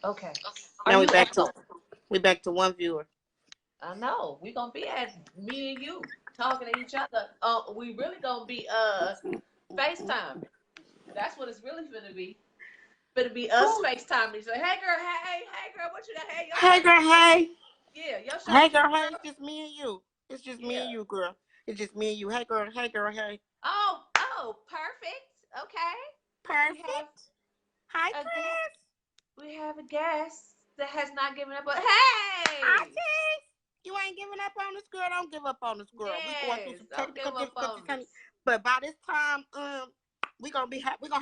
Okay. Are Now you echo? we back to one viewer. I know. We're gonna be at me and you talking to each other. We really gonna be FaceTime. That's what it's really gonna be. Gonna be us Whew. FaceTime. He's like, hey girl, hey girl, what you got? Hey, your Hey shirt. girl, hey. Yeah, your shirt Hey cute, girl, hey. It's girl. just me and you. It's just me and Yeah. you, girl. It's just me and you. Hey girl, hey. Oh, perfect. Okay. We have Perfect. Hi, a guest. Chris. We have a guest that has not given up. But Hi, hey, Chris. You ain't giving up on this girl. Don't give up on this girl. We going through yes, some don't technical give up difficulties, on honey. us. But by this time, we gonna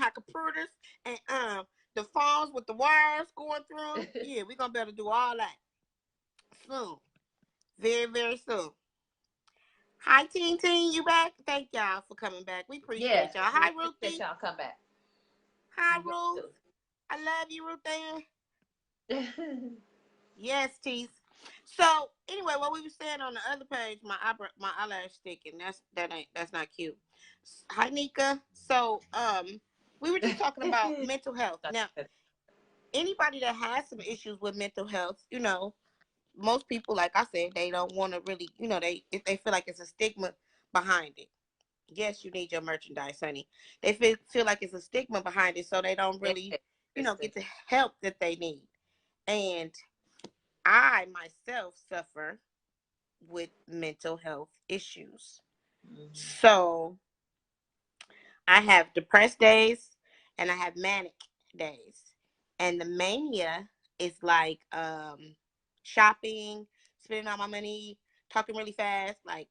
have computers and the phones with the wires going through 'em. Yeah, we gonna be able to do all that soon. Very, very soon. Hi, Teen Teen, you back? Thank y'all for coming back. We Yeah, appreciate y'all. we Hi, appreciate Ruthie. y'all come back. Hi, We Ruth. I love you, Ruth Ann. really do. Yes, Teeth. So anyway, what we were saying on the other page, my eyelash sticking. That's not cute. Hi, Nika. So we were just talking about mental health. Now, anybody that has some issues with mental health, most people, like I said, they don't want to really, if they feel like it's a stigma behind it. Yes, you need your merchandise, honey. They feel like it's a stigma behind it, so they don't Yeah, really, sister. get the help that they need. And I myself suffer with mental health issues. Mhm. So I have depressed days and I have manic days. And the mania is like shopping, spending all my money, talking really fast, like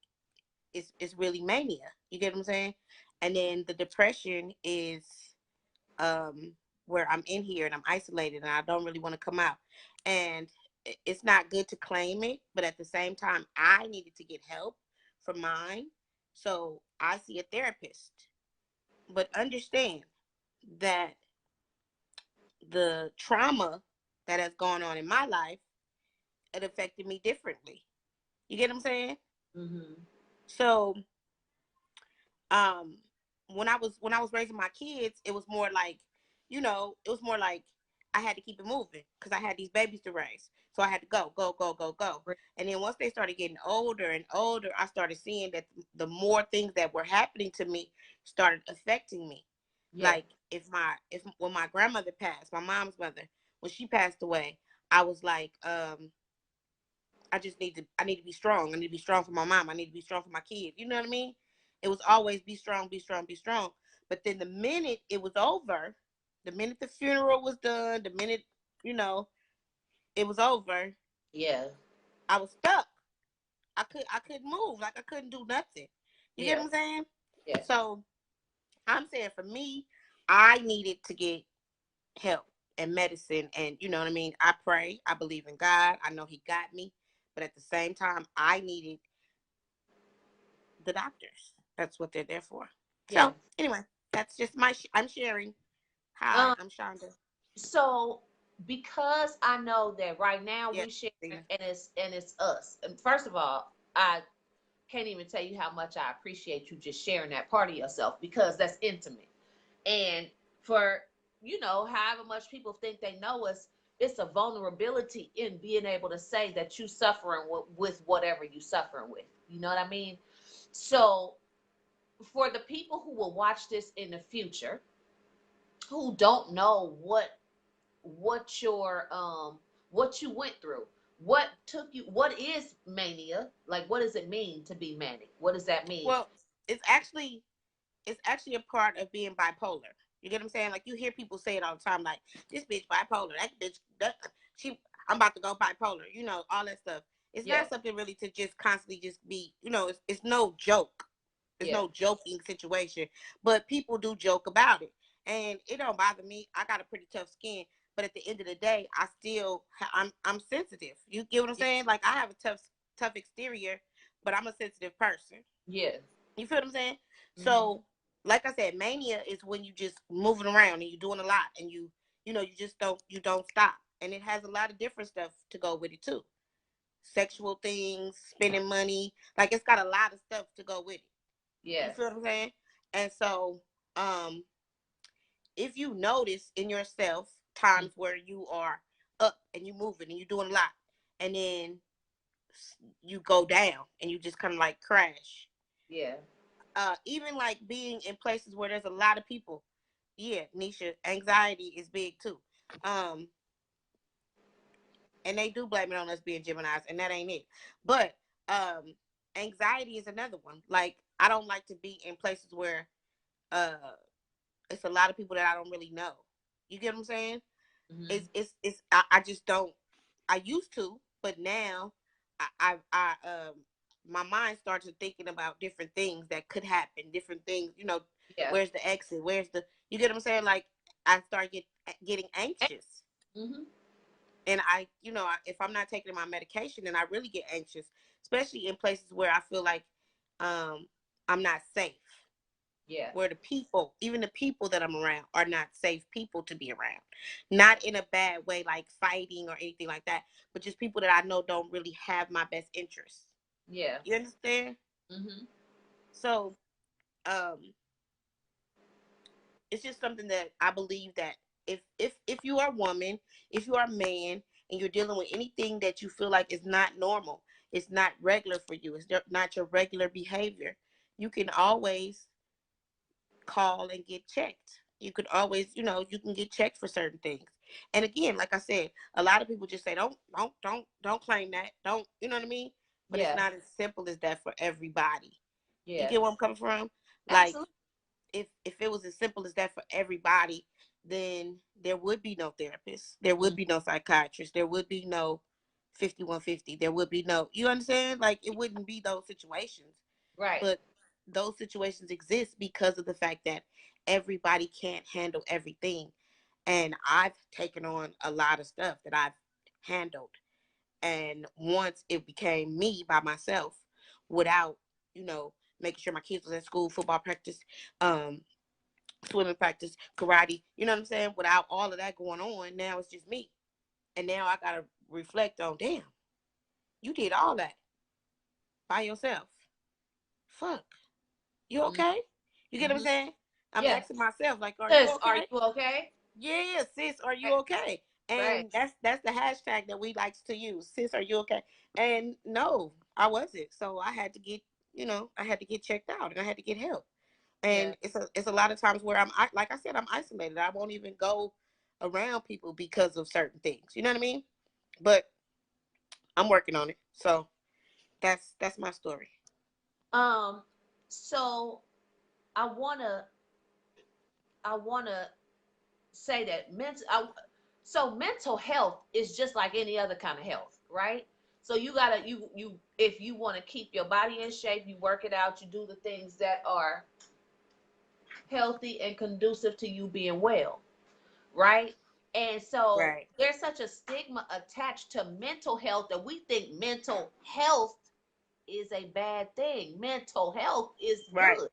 it's really mania. You get what I'm saying? And then the depression is um where I'm in here and I'm isolated and I don't really want to come out. And it's not good to claim it, but at the same time I needed to get help for mine. So I see a therapist. But understand that the trauma that has gone on in my life, it affected me differently. You get what I'm saying? Mhm. So um when I was raising my kids, it was more like, it was more like I had to keep it moving because I had these babies to raise. So I had to go, go, go, go, go. And then once they started getting older and older, I started seeing that the more things that were happening to me started affecting me. Yeah. Like if when my grandmother passed, my mom's mother, when she passed away, I was like, I need to be strong. I need to be strong for my mom. I need to be strong for my kids. You know what I mean? It was always be strong, be strong, be strong. But then the minute it was over, the minute the funeral was done, the minute, you know, it was over, Yeah. I was stuck. I couldn't move. Like I couldn't do nothing. You get Yeah. what I'm saying? Yes. So I'm saying for me, I needed to get help and medicine, and you know what I mean? I pray. I believe in God. I know he got me. But at the same time, I needed the doctors. That's what they're there for. Yeah. So anyway, that's just I'm sharing. Hi, Um. I'm Shonda. So because I know that right now Yes, we share Christina. and it's us. And first of all, I can't even tell you how much I appreciate you just sharing that part of yourself because that's intimate. And for however much people think they know us, it's a vulnerability in being able to say that you suffering with whatever you suffering with. You know what I mean? So for the people who will watch this in the future, who don't know what your what you went through, what took you, what is mania, like what does it mean to be manic, what does that mean? Well, it's actually it's actually a part of being bipolar. You get what I'm saying? Like you hear people say it all the time, like this bitch bipolar, that bitch, she, I'm about to go bipolar. All that stuff. It's Yeah. not something really to just constantly just be. It's no joke. It's Yeah. no joking situation, but people do joke about it, and it don't bother me. I got a pretty tough skin, but at the end of the day, I'm sensitive. You get what I'm Yeah. saying? Like I have a tough exterior, but I'm a sensitive person. Yeah. You feel what I'm saying? Mm-hmm. So, like I said, mania is when you just moving around and you doing a lot, and you just don't stop, and it has a lot of different stuff to go with it too. Sexual things, spending money, like it's got a lot of stuff to go with it. You Yes. feel what I'm saying? And so, um, if you notice in yourself times where you are up and you moving and you're doing a lot, and then you go down and you just kind of like crash. Yeah. Even like being in places where there's a lot of people. Yeah, Nisha, anxiety is big too. Um, and they do blame it on us being Geminis, and that ain't it. But um, anxiety is another one. Like I don't like to be in places where uh, it's a lot of people that I don't really know. You get what I'm saying? Mm-hmm. It's I just don't. I used to, but now I my mind starts thinking about different things that could happen, different things. You know, Yeah. where's the exit? Where's the? You get what I'm saying? Like I start getting anxious, Mm-hmm. and if I'm not taking my medication, then I really get anxious, especially in places where I feel like um I'm not safe, Yeah. where even the people that I'm around are not safe people to be around. Not in a bad way, like fighting or anything like that, but just people that I know don't really have my best interests. Yeah. You understand? Mm-hmm. So, um, it's just something that I believe that if you are a woman, if you are a man, and you're dealing with anything that you feel like is not normal, it's not regular for you, it's not your regular behavior, you can always call and get checked. You could always, you can get checked for certain things. And again, like I said, a lot of people just say, don't claim that. Don't, you know what I mean? But it's Yeah. not as simple as that for everybody. You Yeah. get where I'm coming from? Like, Absolutely. if it was as simple as that for everybody, then there would be no therapist. There would Mm. be no psychiatrist. There would be no 5150. There would be no, you understand? Like, it wouldn't be those situations. Right. But those situations exist because of the fact that everybody can't handle everything. And I've taken on a lot of stuff that I've handled. And once it became me by myself without, making sure my kids was at school, football practice, um, swimming practice, karate, you know what I'm saying? Without all of that going on, now it's just me. And now I gotta reflect on, damn, you did all that by yourself. Fuck. You Mm-hmm. okay? You get what I'm Mm-hmm. saying? I'm Yeah. asking myself, like, are you Sis, are okay? you okay? Yeah, sis, are you Right. okay? Right. And that's the hashtag that we like to use. Sis, are you okay? And no, I wasn't. So I had to get checked out and I had to get help. Yeah. And it's a lot of times where like I said, I'm isolated. I won't even go around people because of certain things. You know what I mean? But I'm working on it. So that's my story. Um. So I wanna I wanna say that mental health is just like any other kind of health, right? So you gotta you if you want to keep your body in shape, you work it out, you do the things that are healthy and conducive to you being well, right? And so Right. there's such a stigma attached to mental health that we think mental health is a bad thing. Mental health is Right. good.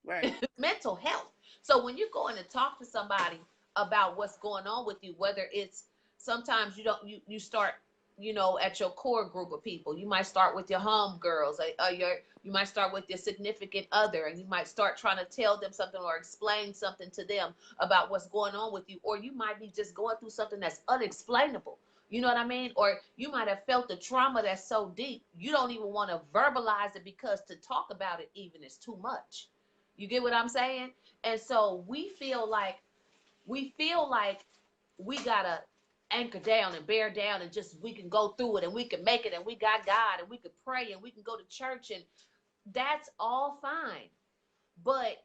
Right. Mental health. So when you go in and talk to somebody about what's going on with you, whether it's sometimes you don't you start at your core group of people. You might start with your home girls, or you might start with your significant other, and you might start trying to tell them something or explain something to them about what's going on with you, or you might be just going through something that's unexplainable. You know what I mean? Or you might have felt the trauma that's so deep you don't even want to verbalize it because to talk about it even is too much. You get what I'm saying? And so we feel like we gotta anchor down and bear down and just we can go through it and we can make it and we got God and we can pray and we can go to church and that's all fine. But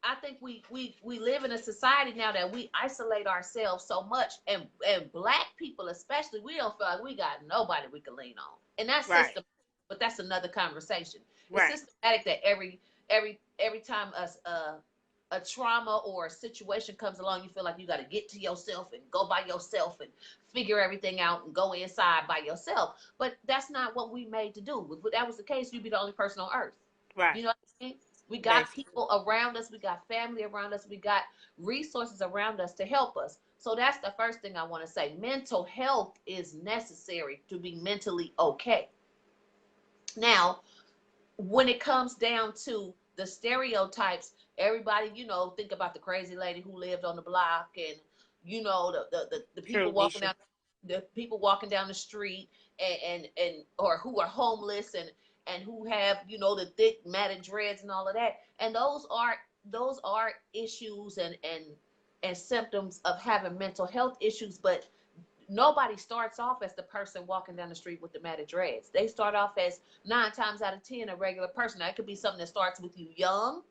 I think we live in a society now that we isolate ourselves so much, and black people especially, we don't feel like we got nobody we can lean on, and that's Right. system. But that's another conversation. It's Right. systematic that every time a trauma or a situation comes along, you feel like you got to get to yourself and go by yourself and figure everything out and go inside by yourself. But that's not what we made to do. If that was the case, you'd be the only person on earth. Right. You know what I mean? We got Basically. people around us, we got family around us, we got resources around us to help us. So that's the first thing I want to say. Mental health is necessary to be mentally okay. Now, when it comes down to the stereotypes. Everybody, think about the crazy lady who lived on the block, and the people True, walking Nisha. down the street, and or who are homeless, and who have the thick matted dreads and all of that. And those are issues and symptoms of having mental health issues. But nobody starts off as the person walking down the street with the matted dreads. They start off as 9 times out of 10 a regular person. That could be something that starts with you young.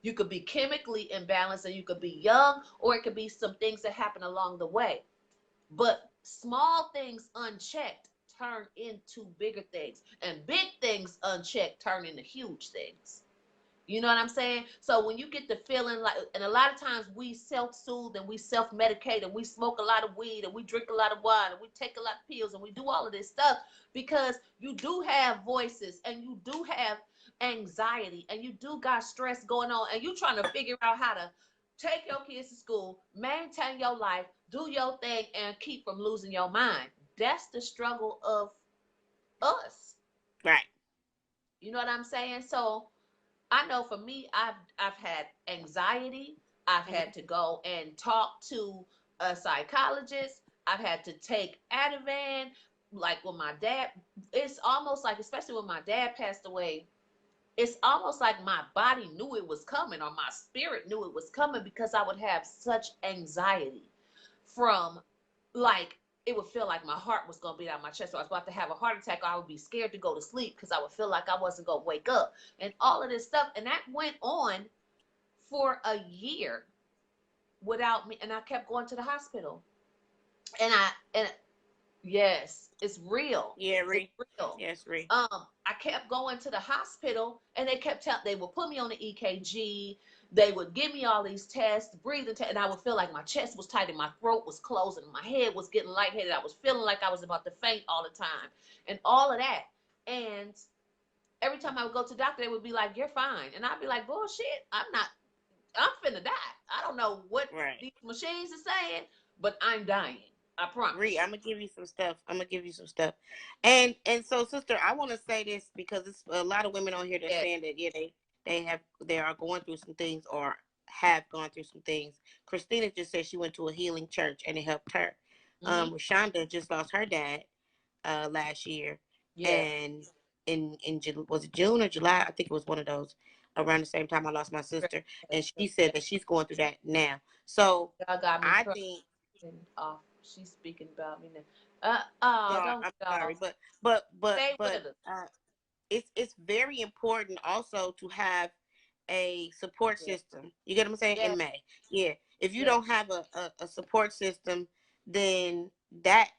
You could be chemically imbalanced, and you could be young, or it could be some things that happen along the way. But small things unchecked turn into bigger things, and big things unchecked turn into huge things. You know what I'm saying? So when you get the feeling like, and a lot of times we self-soothe and we self-medicate and we smoke a lot of weed and we drink a lot of wine and we take a lot of pills and we do all of this stuff because you do have voices and you do have anxiety and you do got stress going on, and you trying to figure out how to take your kids to school, maintain your life, do your thing, and keep from losing your mind. That's the struggle of us. Right. You know what I'm saying? So I know for me, I've had anxiety. I've Mm-hmm. had to go and talk to a psychologist. I've had to take Ativan. Like when my dad, it's almost like, especially when my dad passed away, it's almost like my body knew it was coming, or my spirit knew it was coming, because I would have such anxiety from, like, it would feel like my heart was going to beat out my chest. So I was about to have a heart attack, or I would be scared to go to sleep because I would feel like I wasn't going to wake up, and all of this stuff. And that went on for a year without me. And I kept going to the hospital. And yes, it's real. Yeah, It's Ree. real. Yes, Ree. I kept going to the hospital, and they kept telling, they would put me on the EKG. They would give me all these tests, breathing tests, and I would feel like my chest was tight and my throat was closing, and my head was getting lightheaded. I was feeling like I was about to faint all the time, and all of that. And every time I would go to the doctor, they would be like, "You're fine," and I'd be like, "Bullshit, I'm not. I'm finna die. I don't know what Right. these machines are saying, but I'm dying. I promise Ree, you." I'm gonna give you some stuff. And so, sister, I want to say this because it's a lot of women on here that's Yeah. saying that, yeah, they are going through some things or have gone through some things. Christina just said she went to a healing church and it helped her. Mm-hmm. Rashonda just lost her dad last year, Yeah. and was it June or July? I think it was one of those. Around the same time I lost my sister, and she said that she's going through that now. So Y'all got me I crying think, off. She's speaking about me now. Oh, no, don't I'm get sorry, off. Stay with but us. it's very important also to have a support Yeah. system. You get what I'm saying? Yeah. In May, yeah. If you Yeah. don't have a support system, then that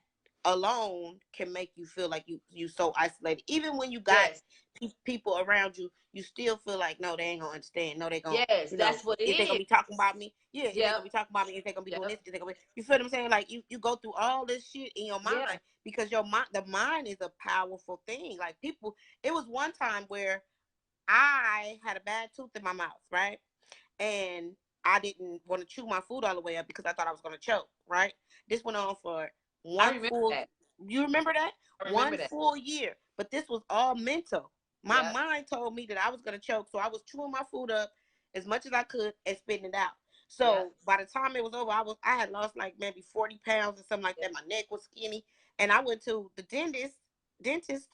alone can make you feel like you so isolated. Even when you got Yes. people around you, you still feel like, no, they ain't gonna understand. No, they gonna, Yes. That's what it is they gonna is. be talking about me? Yeah, is they Yep. gonna be talking about me? Is they gonna be doing this? Yep. Is they gonna be, you feel what I'm saying? Like you go through all this shit in your Yeah. mind because the mind is a powerful thing. Like people, it was one time where I had a bad tooth in my mouth, right? And I didn't want to chew my food all the way up because I thought I was going to choke, right? This went on for I one remember full, that. you remember that? I remember One that. full year. But this was all mental. My Yep. mind told me that I was going to choke. So I was chewing my food up as much as I could and spitting it out. Yep. So by the time it was over, I had lost like maybe 40 pounds or something like Yep. that. My neck was skinny. And I went to the dentist,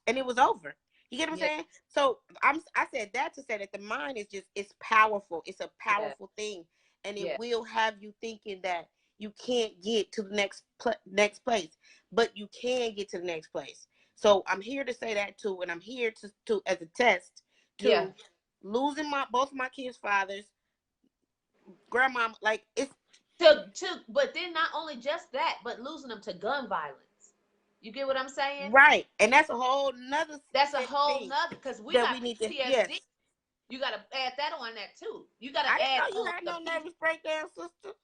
and it was over. You get what I'm Yeah. saying? So I said that to say that the mind is just, it's powerful. It's a Yeah. powerful thing, and it Yeah. will have you thinking that you can't get to the next place, but you can get to the next place. So I'm here to say that too, and I'm here to as a test Yeah. to losing my both of my kids' fathers, grandma. Like it's But then not only just that, but losing them to gun violence. You get what I'm saying? right, and that's a whole nother That's a whole thing nother, because we that got we need to. Yes, PTSD. You got to add that on that too. You got I to didn't add know you on had the no P. nervous breakdown, sister.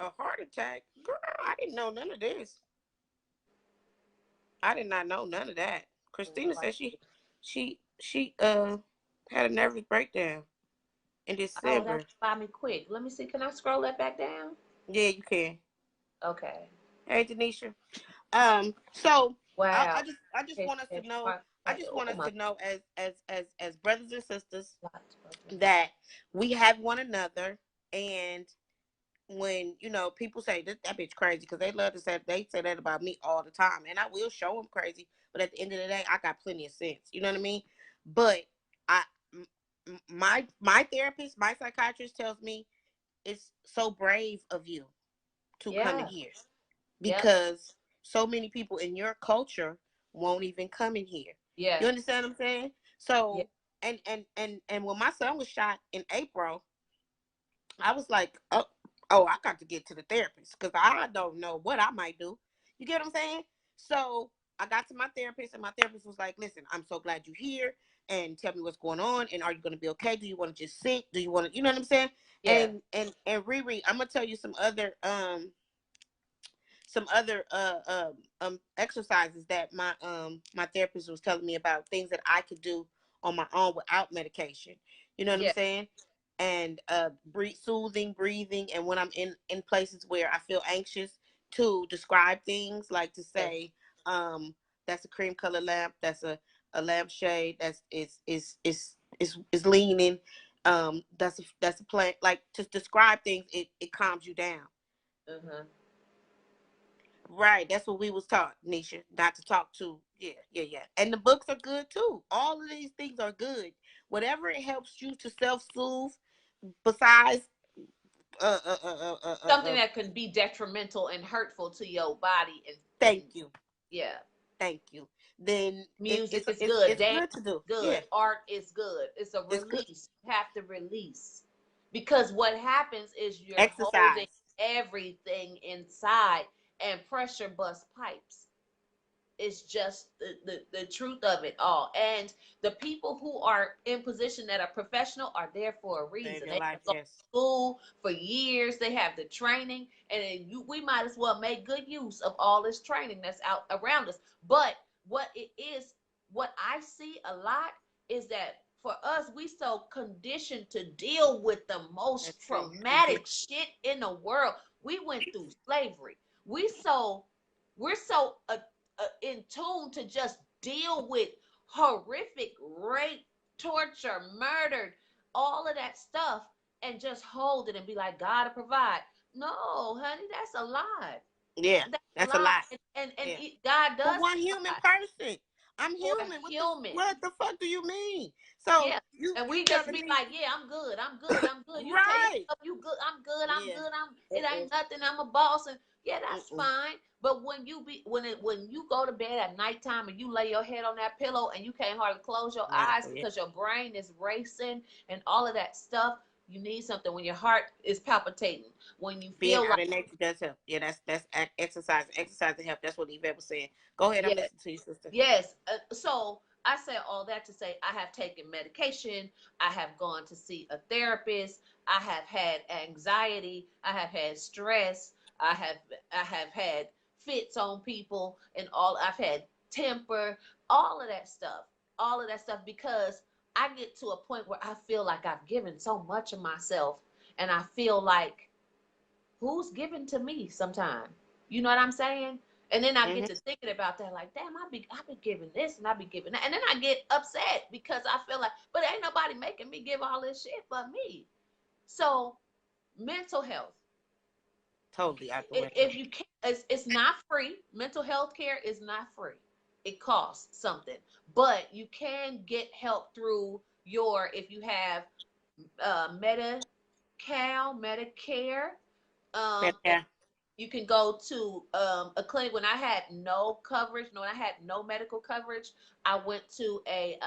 A heart attack, girl. I didn't know none of this. I did not know none of that. Christina said she had a nervous breakdown in Oh, that December. went by me quick. Let me see. Can I scroll that back down? Yeah, you can. Okay. Hey, Denisha. So Wow. I just want us to know. I just want Oh us my to know as brothers and sisters God. that we have one another. And when people say that bitch crazy, because they say that about me all the time, and I will show them crazy. But at the end of the day, I got plenty of sense. You know what I mean? But I, my therapist, my psychiatrist tells me it's so brave of you to come in Yeah. here, Yep. because so many people in your culture won't even come in here. Yeah. You understand what I'm saying? Yeah. So, and when my son was shot in April, I was like, oh, I got to get to the therapist, because I don't know what I might do. You get what I'm saying? So I got to my therapist, and my therapist was like, listen, I'm so glad you're here, and tell me what's going on, and are you going to be okay? Do you want to just sit? Do you want to, you know what I'm saying? Yeah. And Riri, I'm gonna tell you some other exercises that my therapist was telling me about, things that I could do on my own without medication. You know what I'm Yeah. saying? And soothing breathing, and when I'm in places where I feel anxious, to describe things, like to Yes. say, that's a cream color lamp, that's a lampshade, that's is leaning, that's a plant, like to describe things, it calms you down. Uh-huh. Right, that's what we was taught, Nisha, not to talk to. Yeah, yeah, yeah. And the books are good too. All of these things are good. Whatever it helps you to self-soothe, besides, uh, uh, uh, uh, uh, uh, Something uh, that can be detrimental and hurtful to your body and thank you, yeah. thank you. Then Music is it's good. it's Dance good to do. is good. Yeah, Art is good. It's a it's good. release. You have to release. Because what happens is you're holding Exercise. everything inside and pressure bust pipes. It's just the truth of it all. And the people who are in position that are professional are there for a Save reason. your They life. have gone Yes. to school for years. They have the training, and we might as well make good use of all this training that's out around us. But what it is, what I see a lot is that for us, we so conditioned to deal with the most That's true. We do. traumatic shit in the world. We went through slavery. We're so in tune to just deal with horrific rape, torture, murdered, all of that stuff, and just hold it and be like, God to provide. No, honey, that's a lie. Yeah, That's a that's a lie. lot. And Yeah. God For does one human provide person. I'm for a human. human. What the fuck do you mean? So Yeah. And you we just telling be me, like, yeah, I'm good. I'm good. I'm good. You tell right? yourself you good. I'm good. I'm Yeah. good. It Mm-mm. ain't nothing. I'm a boss. And yeah, that's Mm-mm. fine. But when you go to bed at nighttime and you lay your head on that pillow and you can't hardly close your eyes Medical, yeah. because your brain is racing and all of that stuff, you need something. When your heart is palpitating, when you Being feel out like, in nature does help. Yeah, that's exercise. Exercise to help. That's what Yvette was saying. Go ahead. I'm yeah, listening to you, sister. yes. So I say all that to say I have taken medication. I have gone to see a therapist. I have had anxiety. I have had stress. I have I have had fits on people and all. I've had temper. All of that stuff. All of that stuff because I get to a point where I feel like I've given so much of myself, and I feel like who's giving to me sometime. You know what I'm saying? And then I get Mm-hmm. to thinking about that, like, damn, I be giving this and I be giving that. And then I get upset because I feel like, but ain't nobody making me give all this shit but me. So mental health. Totally out the window. If you can't, it's not free. Mental health care is not free. It costs something. But you can get help through if you have Medicare, and Yeah. you can go to a clinic. When I had no coverage, no, I had no medical coverage. I went to a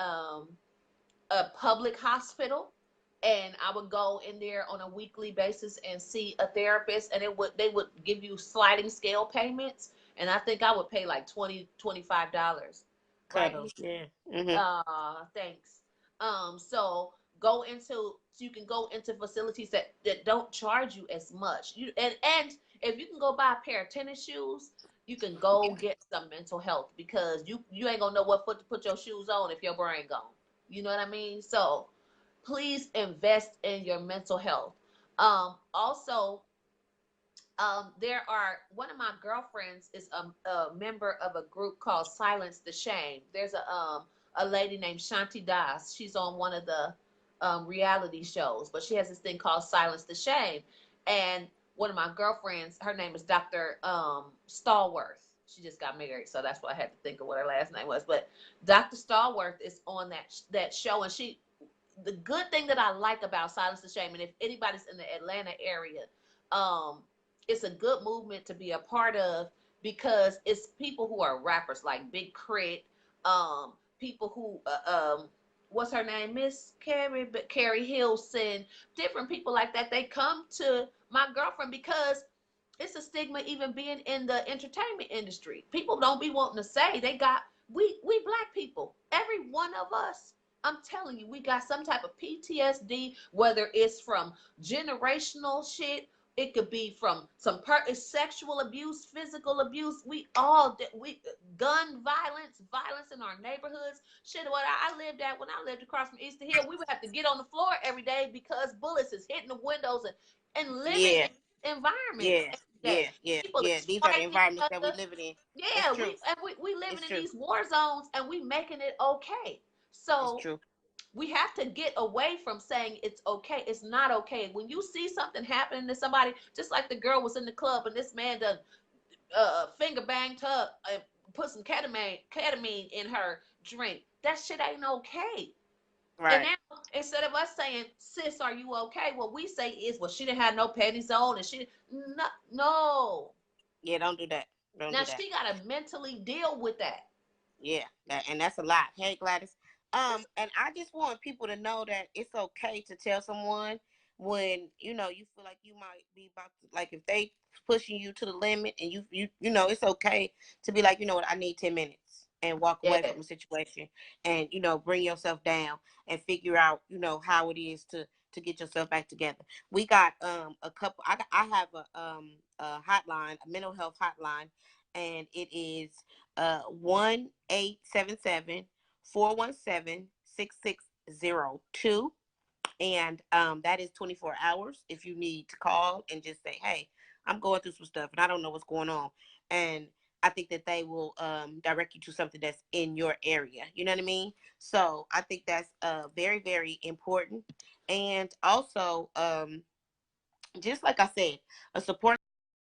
public hospital, and I would go in there on a weekly basis and see a therapist, and they would give you sliding scale payments, and I think I would pay like $25, right? Cuddles. Yeah. Mm-hmm. Thanks. So you can go into facilities that don't charge you as much. And if you can go buy a pair of tennis shoes, you can go get some mental health because you ain't gonna know what foot to put your shoes on if your brain gone. You know what I mean? So please invest in your mental health. Also, There are one of my girlfriends is a member of a group called Silence the Shame. There's a lady named Shanti Das. She's on one of the reality shows, but she has this thing called Silence the Shame. And one of my girlfriends, her name is Dr. Stallworth. She just got married, so that's why I had to think of what her last name was. But Dr. Stallworth is on that show, and she. The good thing that I like about Silence the Shame, and if anybody's in the Atlanta area, um, it's a good movement to be a part of because it's people who are rappers like Big Crit, people who what's her name, Miss Carrie, but Carrie Hilson, different people like that. They come to my girlfriend because it's a stigma even being in the entertainment industry. People don't be wanting to say they got we black people. Every one of us, I'm telling you, we got some type of PTSD, whether it's from generational shit, it could be from some sexual abuse, physical abuse. We gun violence, violence in our neighborhoods. Shit, what I lived at when I lived across from Easter Hill, we would have to get on the floor every day because bullets is hitting the windows and living Yeah, in environments yeah, every yeah, day. yeah, People yeah. is These are the fighting each environments that we other. living in. It's Yeah, true. we living It's in true. these war zones and we making it okay. It's So true. we have to get away from saying it's okay. It's not okay. When you see something happening to somebody, just like the girl was in the club and this man done finger banged her and put some ketamine in her drink. That shit ain't okay. And Right. now instead of us saying, "Sis, are you okay?" what we say is, "Well, she didn't have no panties on, and she no, no." Yeah, don't do that. Don't Now do that. she got to mentally deal with that. Yeah, and that's a lot. Hey, Gladys. And I just want people to know that it's okay to tell someone when you feel like you might be about to, like, if they pushing you to the limit, and you it's okay to be like, you know what, I need 10 minutes and walk away Yeah. from the situation, and bring yourself down and figure out how it is to get yourself back together. We got a couple. I have a hotline, a mental health hotline, and it is 1-877-417-6602, and that is 24 hours if you need to call and just say, hey, I'm going through some stuff and I don't know what's going on. And I think that they will direct you to something that's in your area. You know what I mean? So I think that's very, very important. And also, just like I said, a support